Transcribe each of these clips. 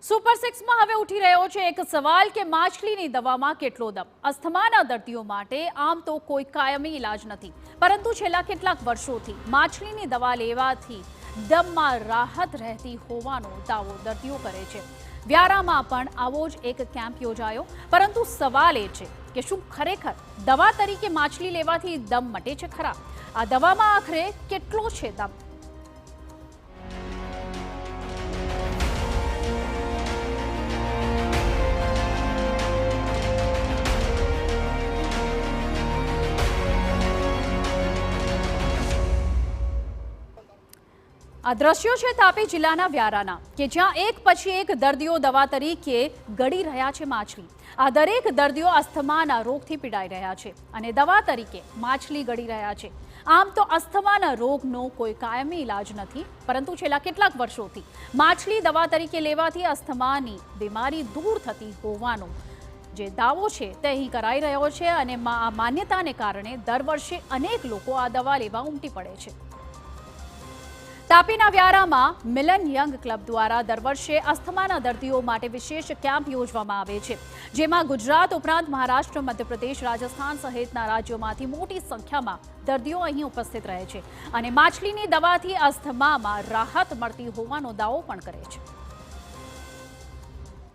Super સિક્સમાં હવે ઉઠી રહ્યો છે એક સવાલ કે માછલીની દવામાં કેટલો દમ। અસ્થમાના દર્દીઓ માટે આમ તો કોઈ કાયમી ઇલાજ નથી, પરંતુ છેલ્લા કેટલાક વર્ષોથી માછલીની દવા લેવાથી દમમાં રાહત રહેતી હોવાનો દાવો દર્દીઓ કરે છે। વ્યારામાં પણ આવો જ એક કેમ્પ યોજાયો, પરંતુ સવાલ એ છે કે શું ખરેખર દવા તરીકે માછલી લેવાથી દમ મટે છે ખરા? આ દવામાં આખરે કેટલો છે દમ? આ દ્રશ્યો છે તાપી જિલ્લાના વ્યારાના, કે જ્યાં એક પછી એક દર્દીઓ દવા તરીકે ગળી રહ્યા છે માછલી। આ દરેક દર્દીઓ અસ્થમાના રોગથી પીડાઈ રહ્યા છે અને દવા તરીકે માછલી ગળી રહ્યા છે। આમ તો અસ્થમાના રોગનો કોઈ કાયમી ઇલાજ નથી, પરંતુ છેલ્લા કેટલાક વર્ષોથી માછલી દવા તરીકે લેવાથી અસ્થમાની બીમારી દૂર થતી હોવાનો જે દાવો છે તે અહીં કરાઈ રહ્યો છે અને આ માન્યતાને કારણે દર વર્ષે અનેક લોકો આ દવા લેવા ઉમટી પડે છે। તાપીના વ્યારામાં મિલન યંગ ક્લબ દ્વારા દર વર્ષે અસ્થમાના દર્દીઓ માટે વિશેષ કેમ્પ યોજવામાં આવે છે, જેમાં ગુજરાત ઉપરાંત મહારાષ્ટ્ર, મધ્યપ્રદેશ, રાજસ્થાન સહિતના રાજ્યોમાંથી મોટી સંખ્યામાં દર્દીઓ અહીં ઉપસ્થિત રહે છે અને માછલીની દવાથી અસ્થમામાં રાહત મળતી હોવાનો દાવો પણ કરે છે।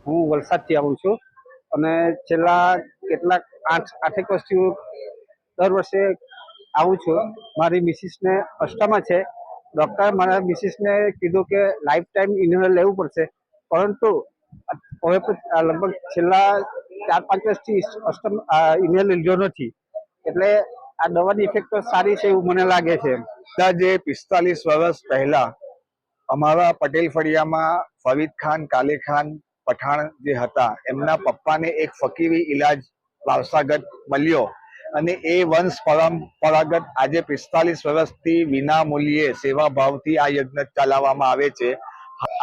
હું વલસાડથી આવું છું અને છેલ્લા કેટલાક આઠેક વર્ષથી દર વર્ષે આવું છું। મારી મિસિસને અસ્થમા છે। ડૉક્ટર મારા મિસિસને કીધું કે લાઈફ ટાઈમ ઇન્હેલર લેવું પડશે, પરંતુ હવે લગભગ છેલ્લા 4-5 વર્ષથી ઇન્હેલર લીધો નથી, એટલે આ દવાની ઇફેક્ટ તો સારી છે એવું મને લાગે છે। જે 45 વર્ષ પહેલા અમારા પટેલ ફળિયામાં ફરીદ ખાન, કાલે ખાન પઠાણ જે હતા, એમના પપ્પાને એક ફકીરી ઇલાજ વારસાગત મળ્યો અને એ વંશ પરંપરાગત આજે 45 વર્ષથી વિના મૂલ્યે સેવા ભાવથી આ યજ્ઞ ચલાવવામાં આવે છે।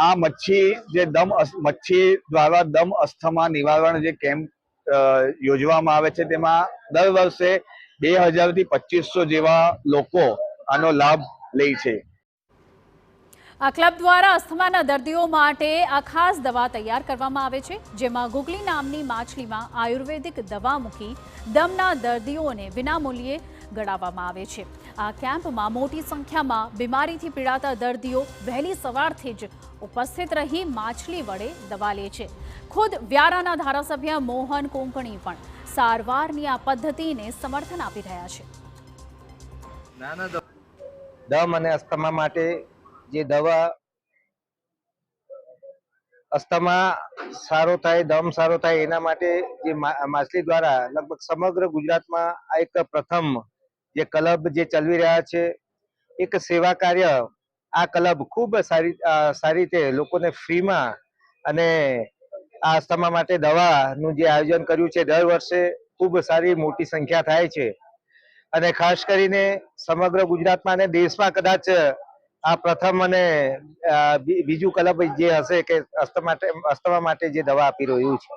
આ મચ્છી દ્વારા દમ અસ્થમા નિવારણ જે કેમ્પ યોજવામાં આવે છે, તેમાં દર વર્ષે 2000 થી 2500 જેવા લોકો આનો લાભ લે છે। આ ક્લબ દ્વારા અસ્થમાના દર્દીઓ માટે આ ખાસ દવા તૈયાર કરવામાં આવે છે, જેમાં ગુગલી નામની માછલીમાં આયુર્વેદિક દવા મૂકી દમના દર્દીઓને વિનામૂલ્યે ગળાવવામાં આવે છે। આ કેમ્પમાં મોટી સંખ્યામાં બીમારીથી પીડાતા દર્દીઓ વહેલી સવારથી જ ઉપસ્થિત રહી માછલી વડે દવા લે છે। ખુદ વ્યારાના ધારાસભ્ય મોહન કોંકણી પણ સારવારની આ પદ્ધતિને સમર્થન આપી રહ્યા છે। દમ અને અસ્થમા માટે જે દવા અસ્થમા સારો થાય, દમ સારો થાય, એના માટે જે માછલી દ્વારા લગભગ સમગ્ર ગુજરાતમાં આ એક પ્રથમ જે ક્લબ જે ચલાવી રહ્યા છે, એક સેવા કાર્ય। આ ક્લબ ખૂબ સારી રીતે લોકોને ફ્રીમાં અને આ અસ્થમા માટે દવાનું જે આયોજન કર્યું છે, દર વર્ષે ખૂબ સારી મોટી સંખ્યા થાય છે અને ખાસ કરીને સમગ્ર ગુજરાતમાં અને દેશમાં કદાચ આ પ્રથમ અને બીજું ક્લબ જે હશે કે અસ્થમા માટે જે દવા આપી રહ્યું છે।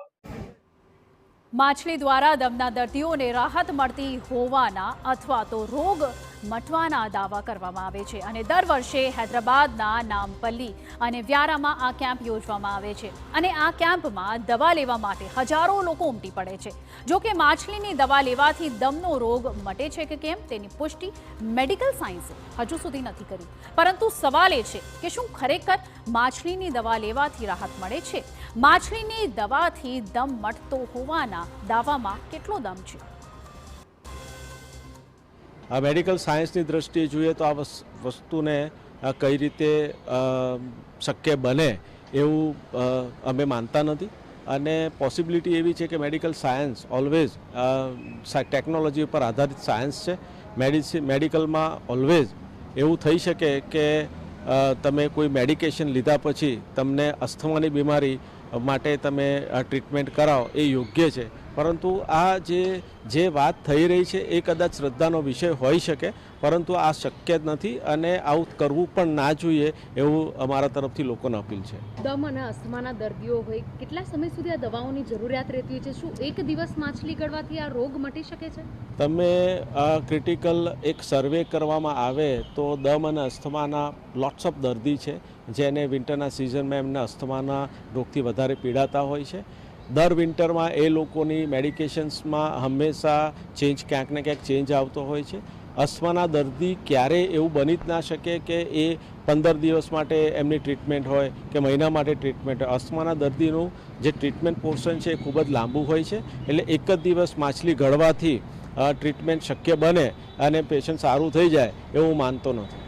માછલી દ્વારા દમના દર્દીઓને રાહત મળતી હોવાના અથવા તો રોગ મટવાના દાવા કરવામાં આવે છે અને દર વર્ષે હૈદરાબાદના નામપલ્લી અને વ્યારામાં આ કેમ્પ યોજવામાં આવે છે અને આ કેમ્પમાં દવા લેવા માટે હજારો લોકો ઉમટી પડે છે। જો કે માછલીની દવા લેવાથી દમનો રોગ મટે છે કે કેમ તેની પુષ્ટિ મેડિકલ સાયન્સે હજુ સુધી નથી કરી, પરંતુ સવાલ એ છે કે શું ખરેખર માછલીની દવા લેવાથી રાહત મળે છે? માછલીની દવાથી દમ મટતો હોવાના દાવામાં કેટલો દમ છે? આ મેડિકલ સાયન્સની દ્રષ્ટિએ જોઈએ તો આ વસ્તુને કઈ રીતે શક્ય બને એવું અમે માનતા નથી અને પોસિબિલિટી એવી છે કે મેડિકલ સાયન્સ ઓલવેઝ ટેકનોલોજી ઉપર આધારિત સાયન્સ છે। મેડિકલમાં ઓલવેઝ એવું થઈ શકે કે તમે કોઈ મેડિકેશન લીધા પછી તમને અસ્થમાની બીમારી માટે તમે ટ્રીટમેન્ટ કરાવો એ યોગ્ય છે, પરંતુ આ જે વાત થઈ રહી છે એ કદાચ શ્રદ્ધાનો વિષય હોઈ શકે, પરંતુ આ શક્ય જ નથી અને આવું કરવું પણ ના જોઈએ એવું અમારા તરફથી લોકોને અપીલ છે. દમ અને અસ્થમાના દર્દીઓ હોય, કેટલા સમય સુધી આ દવાઓની જરૂરિયાત રહેતી હોય છે? શું એક દિવસ માછલી ગળવાથી આ રોગ મટી શકે છે? તમે ક્રિટિકલ એક સર્વે કરવામાં આવે તો દમ અને અસ્થમાના લોટ્સ ઓફ દર્દી છે જેને વિન્ટરના સિઝનમાં એમના અસ્થમાના રોગથી વધારે પીડાતા હોય છે. દર વિન્ટરમાં એ લોકોની મેડિકેશન્સમાં હંમેશા ક્યાંક ને ક્યાંક ચેન્જ આવતો હોય છે. અસ્થમાના દર્દી ક્યારેય એવું બની જ ના શકે કે એ 15 દિવસ માટે એમની ટ્રીટમેન્ટ હોય કે મહિના માટે ટ્રીટમેન્ટ હોય. અસ્થમાના દર્દીનું જે ટ્રીટમેન્ટ પોર્શન છે એ ખૂબ જ લાંબુ હોય છે, એટલે એક જ દિવસ માછલી ગળવાથી ટ્રીટમેન્ટ શક્ય બને અને પેશન્ટ સારું થઈ જાય એવું માનતો નથી.